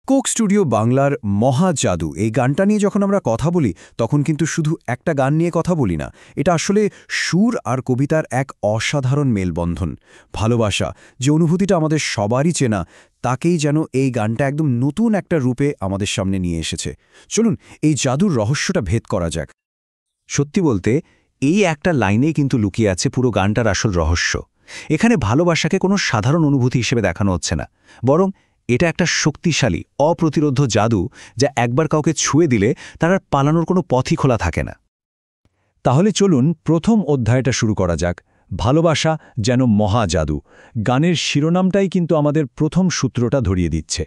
Coke studio বাংলার মহা জাদু এই গানটা নিয়ে যখন আমরা কথা বলি তখন কিন্তু শুধু একটা গান নিয়ে কথা বলি না। এটা আসলে সুর আর কবিতার এক অসাধারণ মেলবন্ধন। ভালোবাসা যে অনুভূতিটা আমাদের সবারই চেনা, তাকেই যেন এই গানটা একদম নতুন একটা রূপে আমাদের সামনে নিয়ে এসেছে। চলুন এই জাদুর রহস্যটা ভেদ করা যাক। সত্যি বলতে এই একটা লাইনেই কিন্তু লুকিয়ে আছে পুরো গানটার আসল রহস্য। এখানে ভালোবাসাকে কোনো সাধারণ অনুভূতি হিসেবে দেখানো হচ্ছে না, বরং এটা একটা শক্তিশালী অপ্রতিরোধ্য জাদু, যা একবার কাউকে ছুঁয়ে দিলে তার আর পালানোর কোনো পথই খোলা থাকে না। তাহলে চলুন প্রথম অধ্যায়টা শুরু করা যাক। ভালোবাসা যেন মহা জাদু। গানের শিরোনামটাই কিন্তু আমাদের প্রথম সূত্রটা ধরিয়ে দিচ্ছে।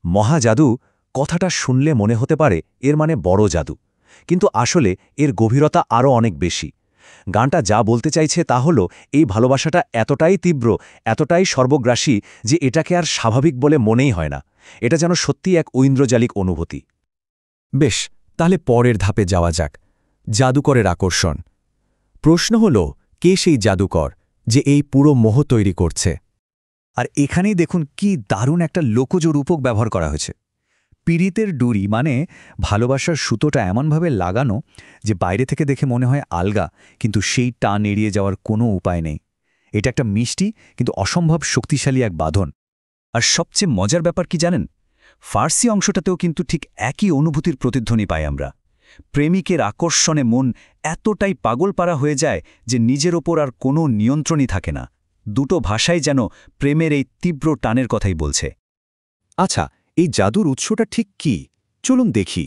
মহা জাদু কথাটা শুনলে মনে হতে পারে এর মানে বড় জাদু, কিন্তু আসলে এর গভীরতা আরও অনেক বেশি। গানটা যা বলতে চাইছে তা হলো এই ভালোবাসাটা এতটাই তীব্র, এতটাই সর্বগ্রাসী যে এটাকে আর স্বাভাবিক বলে মনেই হয় না। এটা যেন সত্যি এক ঐন্দ্রজালিক অনুভূতি। বেশ, তাহলে পরের ধাপে যাওয়া যাক। জাদুকরের আকর্ষণ। প্রশ্ন হল, কে সেই জাদুকর যে এই পুরো মোহ তৈরি করছে? আর এখানেই দেখুন কি দারুণ একটা লোকজ রূপক ব্যবহার করা হয়েছে। পীড়িতের ডুরি মানে ভালোবাসার সুতোটা এমনভাবে লাগানো যে বাইরে থেকে দেখে মনে হয় আলগা, কিন্তু সেই টান এড়িয়ে যাওয়ার কোনো উপায় নেই। এটা একটা মিষ্টি কিন্তু অসম্ভব শক্তিশালী এক বাঁধন। আর সবচেয়ে মজার ব্যাপার কি জানেন? ফার্সি অংশটাতেও কিন্তু ঠিক একই অনুভূতির প্রতিধ্বনি পাই আমরা। প্রেমিকের আকর্ষণে মন এতটাই পাগলপাড়া হয়ে যায় যে নিজের ওপর আর কোনো নিয়ন্ত্রণই থাকে না। দুটো ভাষাই যেন প্রেমের এই তীব্র টানের কথাই বলছে। আচ্ছা, এই জাদুর উৎসটা ঠিক কি? চলুন দেখি।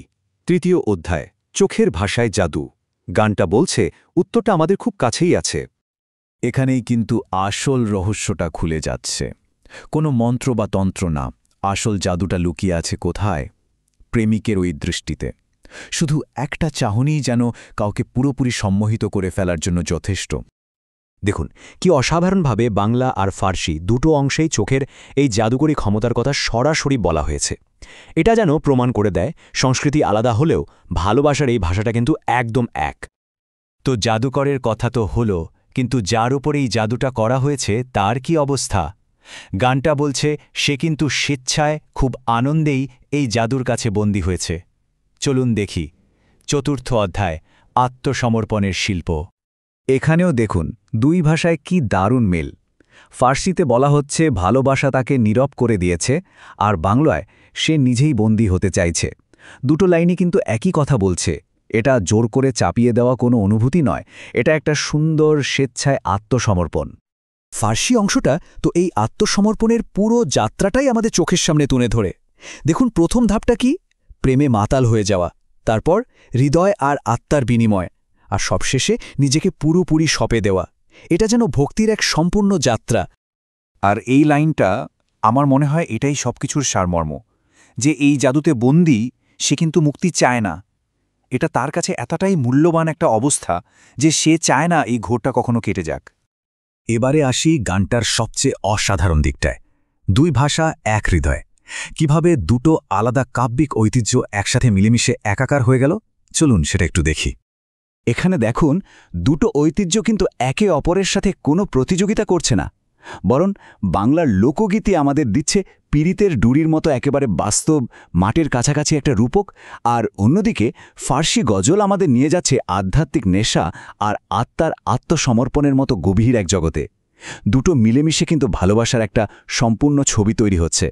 তৃতীয় অধ্যায়, চোখের ভাষায় জাদু। গানটা বলছে উত্তরটা আমাদের খুব কাছেই আছে। এখানেই কিন্তু আসল রহস্যটা খুলে যাচ্ছে। কোনো মন্ত্র বা তন্ত্র না, আসল জাদুটা লুকিয়ে আছে কোথায়? প্রেমিকের ওই দৃষ্টিতে। শুধু একটা চাহনিই যেন কাউকে পুরোপুরি সম্মোহিত করে ফেলার জন্য যথেষ্ট। দেখুন কি অসাধারণভাবে বাংলা আর ফার্সি দুটো অংশেই চোখের এই জাদুকরী ক্ষমতার কথা সরাসরি বলা হয়েছে। এটা যেন প্রমাণ করে দেয় সংস্কৃতি আলাদা হলেও ভালোবাসার এই ভাষাটা কিন্তু একদম এক। তো জাদুকরের কথা তো হলো, কিন্তু যার উপর এই জাদুটা করা হয়েছে তার কি অবস্থা? গানটা বলছে সে কিন্তু স্বেচ্ছায় খুব আনন্দেই এই জাদুর কাছে বন্দী হয়েছে। চলুন দেখি চতুর্থ অধ্যায়, আত্মসমর্পণের শিল্প। এখানেও দেখুন দুই ভাষায় কি দারুণ মেল। ফার্সিতে বলা হচ্ছে ভালোবাসা তাকে নীরব করে দিয়েছে, আর বাংলায় সে নিজেই বন্দী হতে চাইছে। দুটো লাইনই কিন্তু একই কথা বলছে। এটা জোর করে চাপিয়ে দেওয়া কোনো অনুভূতি নয়, এটা একটা সুন্দর স্বেচ্ছায় আত্মসমর্পণ। ফার্সি অংশটা তো এই আত্মসমর্পণের পুরো যাত্রাটাই আমাদের চোখের সামনে তুলে ধরে। দেখুন প্রথম ধাপটা কি? প্রেমে মাতাল হয়ে যাওয়া, তারপর হৃদয় আর আত্মার বিনিময়, আর সবশেষে নিজেকে পুরোপুরি সঁপে দেওয়া। এটা যেন ভক্তির এক সম্পূর্ণ যাত্রা। আর এই লাইনটা আমার মনে হয় এটাই সবকিছুর সারমর্ম, যে এই জাদুতে বন্দী সে কিন্তু মুক্তি চায় না। এটা তার কাছে এতটাই মূল্যবান একটা অবস্থা যে সে চায় না এই ঘোরটা কখনো কেটে যাক। এবারে আসি গানটার সবচেয়ে অসাধারণ দিকটায়। দুই ভাষা এক হৃদয়। কিভাবে দুটো আলাদা কাব্যিক ঐতিহ্য একসাথে মিলেমিশে একাকার হয়ে গেল, চলুন সেটা একটু দেখি। এখানে দেখুন দুটো ঐতিহ্য কিন্তু একে অপরের সাথে কোনো প্রতিযোগিতা করছে না, বরং বাংলার লোকগীতি আমাদের দিচ্ছে পীড়িতের ডুরির মতো একেবারে বাস্তব মাটির কাছাকাছি একটা রূপক, আর অন্যদিকে ফার্সি গজল আমাদের নিয়ে যাচ্ছে আধ্যাত্মিক নেশা আর আত্মার আত্মসমর্পণের মতো গভীর এক জগতে। দুটো মিলেমিশে কিন্তু ভালোবাসার একটা সম্পূর্ণ ছবি তৈরি হচ্ছে।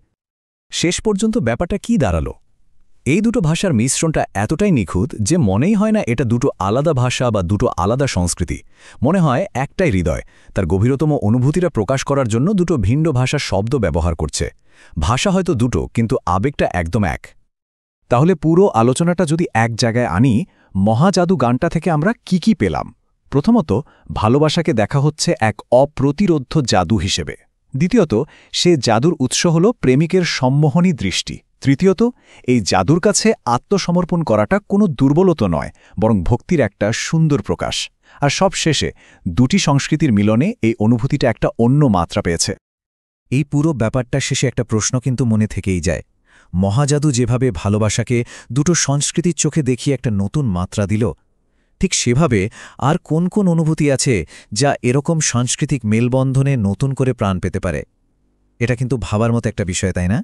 শেষ পর্যন্ত ব্যাপারটা কি দাঁড়ালো? এই দুটো ভাষার মিশ্রণটা এতটাই নিখুঁত যে মনেই হয় না এটা দুটো আলাদা ভাষা বা দুটো আলাদা সংস্কৃতি। মনে হয় একটাই হৃদয় তার গভীরতম অনুভূতিটা প্রকাশ করার জন্য দুটো ভিন্ন ভাষার শব্দ ব্যবহার করছে। ভাষা হয়তো দুটো, কিন্তু আবেগটা একদম এক। তাহলে পুরো আলোচনাটা যদি এক জায়গায় আনি, মহাজাদু গানটা থেকে আমরা কি পেলাম? প্রথমত, ভালোবাসাকে দেখা হচ্ছে এক অপ্রতিরোধ্য জাদু হিসেবে। দ্বিতীয়ত, সে জাদুর উৎস হল প্রেমিকের সম্মোহনী দৃষ্টি। তৃতীয়ত, এই জাদুর কাছে আত্মসমর্পণ করাটা কোনো দুর্বলতা নয়, বরং ভক্তির একটা সুন্দর প্রকাশ। আর সব শেষে দুটি সংস্কৃতির মিলনে এই অনুভূতিটা একটা অন্য মাত্রা পেয়েছে। এই পুরো ব্যাপারটা শেষে একটা প্রশ্ন কিন্তু মনে থেকেই যায়। মহাজাদু যেভাবে ভালোবাসাকে দুটো সংস্কৃতির চোখে দেখিয়ে একটা নতুন মাত্রা দিল, ঠিক সেভাবে আর কোন কোন অনুভূতি আছে যা এরকম সাংস্কৃতিক মেলবন্ধনে নতুন করে প্রাণ পেতে পারে? এটা কিন্তু ভাবার মতো একটা বিষয়, তাই না?